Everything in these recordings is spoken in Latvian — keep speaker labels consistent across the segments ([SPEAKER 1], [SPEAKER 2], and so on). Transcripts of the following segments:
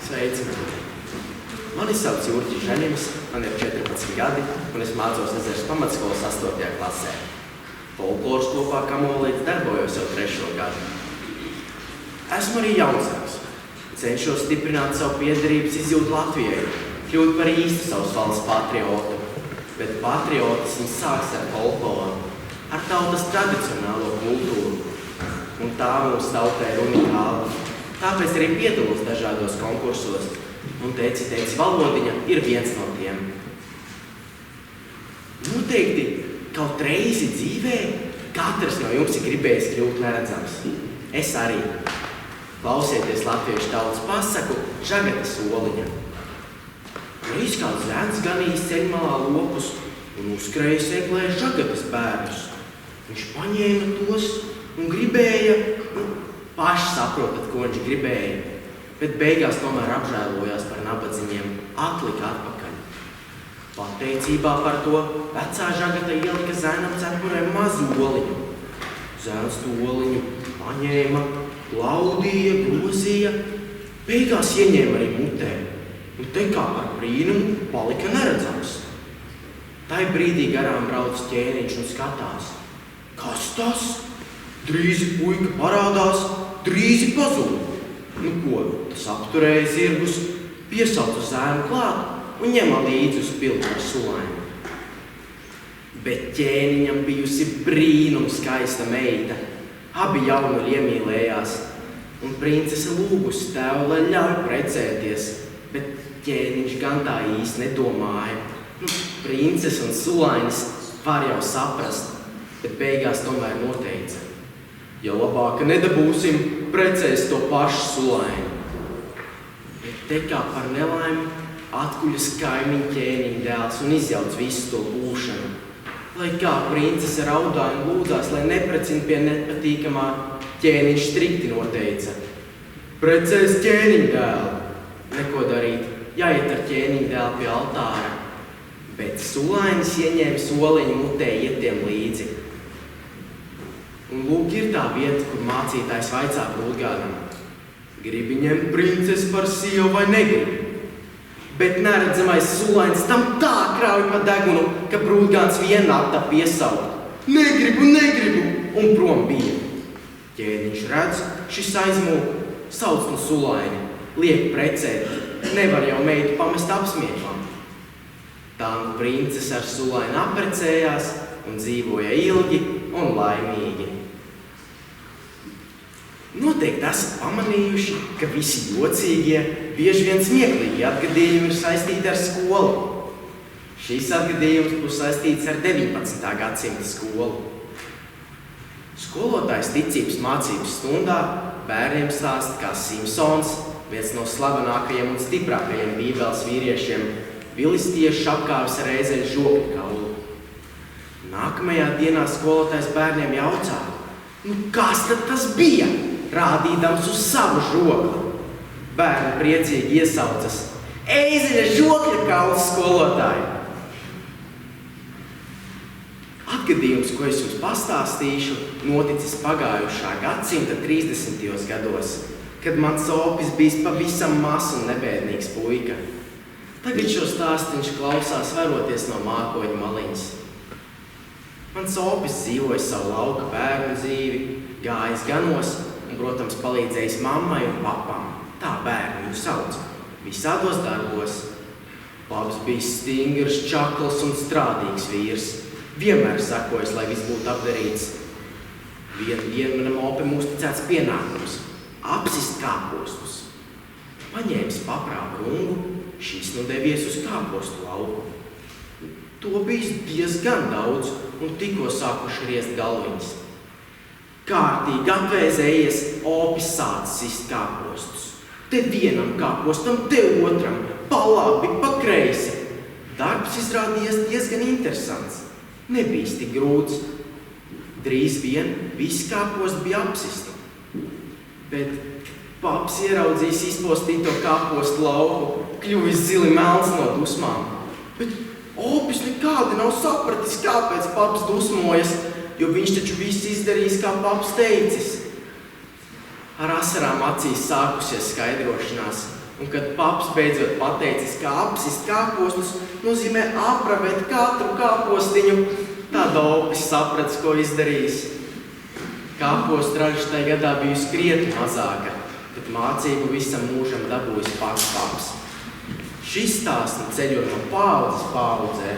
[SPEAKER 1] Sveicināti! Mani sauc Jurģis Ženims, man ir 14 gadi, un es mācos Ezeres pamatskolas 8. klasē. Folkloras kopā Kamolīdz darbojos jau 3. gadu. Esmu arī jaunsāks. Cenšos stiprināt savu piederības izjūtu Latvijai, kļūt par īstu savas valsts patriotu. Bet patriotisms sāks ar folkloru, ar tautas tradicionālo kultūru. Un tā mūsu tautai ir unikāla. Tāpēc arī piedalos dažādos konkursos, un teici valodiņa ir viens no tiem. Noteikti kaut reizi dzīvē katrs no jums ir gribējis kļūt neredzams. Es arī. Klausieties latviešu tautas pasaku Žagata soliņa. Reiz kāds zēns ganījis ceļmalā lopus un uzskrējis eglē Žagatas bērnus. Viņš paņēma tos un gribēja, paši saprotat, ko viņš gribēja, bet beigās tomēr apžēlojās par nabadzīņiem, atlika atpakaļ. Pateicībā par to vecā Žagata ielika zēnam cepurē mazu oliņu. Zēns to oliņu paņēma, laudīja, grozīja, beigās ieņēma arī mutē, un te kā par brīnumu palika neredzams. Tai brīdī garām brauc ķēniņš un skatās. Kas tas? Drīzi puika parādās, drīzi pazūd. Nu ko, tas apturēja zirgus, piesauca zēnu klāt un ņema līdzi uz piltu ar sulaini. Bet ķēniņam bijusi brīnum skaista meita. Abi jaunuļi iemīlējās, un princese lūgusi tēvu, lai ļauj precēties, bet ķēniņš gan tā īsti nedomāja. Princese un sulainis var jau saprast, bet beigās tomēr noteica. Ja labāk nedabūsim, precēs to pašu sulaini. Bet te kā par nelaimi atkuļas kaimiņu ķēniņa dēls un izjauc visu to būšanu. Lai kā princese raudāja un lūdzās, lai neprecina pie nepatīkamā, ķēniņš strikti noteica. Precēs ķēniņa dēlu. Neko darīt, jāiet ar ķēniņa dēlu pie altāra. Bet sulainis ieņēma soliņu mutē ietiem līdzi. Un lūk ir tā vieta, kur mācītājs vaicā Brūtgānam. Gribi ņemt princesi par sievu vai negribi? Bet neredzamais sulainis tam tā krauj pa degunu, ka Brūtgāns vienātā piesaukt. Negribu, un prom bija. Ķēniņš redz, šis aizmūk, sauc no sulaini, liek precēt, nevar jau meitu pamest apsmieklam. Tā nu princese ar sulaini apprecējās un dzīvoja ilgi un laimīgi. Noteikti esat pamanījuši, ka visi jocīgie, bieži vien smieklīgi atgadījumi ir saistīti ar skolu. Šīs atgadījums būs saistīts ar 19. gadsimta skolu. Skolotājs ticības mācības stundā bērniem stāsta, kā Simpsons, viens no slavenākajiem un stiprākajiem bībeles vīriešiem, Vilis tieši apkāvis ar ēzeļu žokļu kaulu. Nākamajā dienā skolotājs bērniem jautā, kas tad tas bija, rādīdams uz savu žokli. Bērni priecīgi iesaucas, ēzeļa žokļa kauls skolotāji. Atgadījums, ko es jums pastāstīšu, noticis pagājušā gadsimta 30. gados, kad mans opis bijis pavisam mazs un nebēdnīgs puika. Tagad šo stāstiņš klausās varoties no mākoņa maliņas. Mans opis dzīvoja savu lauka bērnu dzīvi, gājis ganos un, protams, palīdzējis mammai un papam. Tā bērni viņu sauc, visādos darbos. Paps bija stingrs, čakls un strādīgs vīrs. Vienmēr sakojis, lai viss būtu apdarīts. Vienu dienu manam opim uzticēts pienākums – apsist kāpostus. Paņēmis paprā rungu, šis nu devies uz kāpostu lauku. To bijis diezgan daudz un tikko sākuši riest galviņas. Kārtīgi apvēzējies, opis sācis sist kāpostus. Te vienam kāpostam, te otram, pa labi, pa kreisi. Darbs izrādījies diezgan interesants. Nebijis tik grūts. Drīz vien visi kāposti bija apsisti. Bet paps ieraudzījis izpostīto kāpostu lauku, kļuvis zili melns no dusmām. Bet opis nekādi nav sapratis, kāpēc paps dusmojas, jo viņš taču viss izdarījis, kā paps teicis. Ar asarām acīs sākusies skaidrošanās, Un kad paps beidzot pateicis, ka apsist kāpostus nozīmē apravēt katru kāpostiņu, tad Opis sapratis, ko izdarījis. Kāpostu raža tajā gadā bijusi krietni mazāka, bet mācību visam mūžam dabūjis pats paps. Šis stāsts ceļo no paaudzes paaudzē,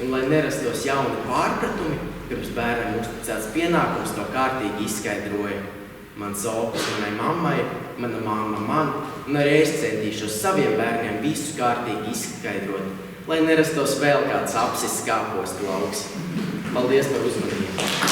[SPEAKER 1] un lai nerastos jauni pārpratumi, pirms bērnam uzticēts pienākums to kārtīgi izskaidroja. Mans Opis manai mammai, mana mamma man, un arī es centīšos saviem bērniem visu kārtīgi izskaidrot, lai nerastos vēl kāds apsists kāpostu lauks. Paldies par uzmanību!